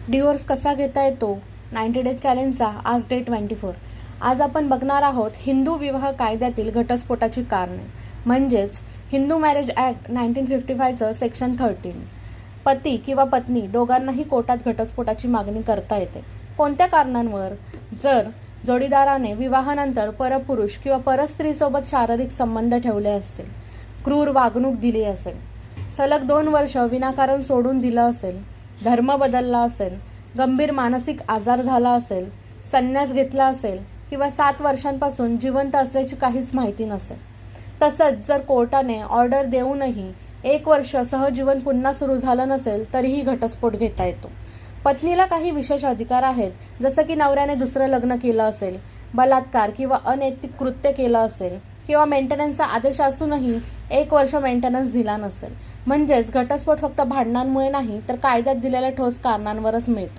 Divorce कसा घेता येतो 90 डेज चॅलेंजचा आज डे 24. आज आपण बघणार आहोत हिंदू विवाह कायद्यातील घटस्फोटाची कारणे, म्हणजेच हिंदू मॅरेज ॲक्ट 1955चं सेक्शन 13. पती किंवा पत्नी दोघांनाही कोर्टात घटस्फोटाची मागणी करता येते. कोणत्या कारणांवर? जर जोडीदाराने विवाहानंतर परपुरुष किंवा परस्त्रीसोबत शारीरिक संबंध ठेवले असतील, क्रूर वागणूक दिली असेल, सलग 2 वर्ष विनाकारण सोडून दिलं असेल, धर्म बदलला असेल, गंभीर मानसिक आजार झाला असेल, संन्यास घेतला असेल किंवा 7 वर्षांपासून जिवंत असल्याची काहीच माहिती नसेल. तसंच जर कोर्टाने ऑर्डर देऊनही 1 वर्ष सहजीवन पुन्हा सुरू झालं नसेल तरीही घटस्फोट घेता येतो. पत्नीला काही विशेष अधिकार आहेत, जसं की नवऱ्याने दुसरं लग्न केलं असेल, बलात्कार किंवा अनैतिक कृत्य केलं असेल किंवा मेंटेनन्सचा आदेश असूनही 1 वर्ष मेंटेनन्स दिला नसेल. म्हणजेच घटस्फोट फक्त भांडणांमुळे नाही तर कायद्यात दिलेल्या ठोस कारणांवरच मिळतो.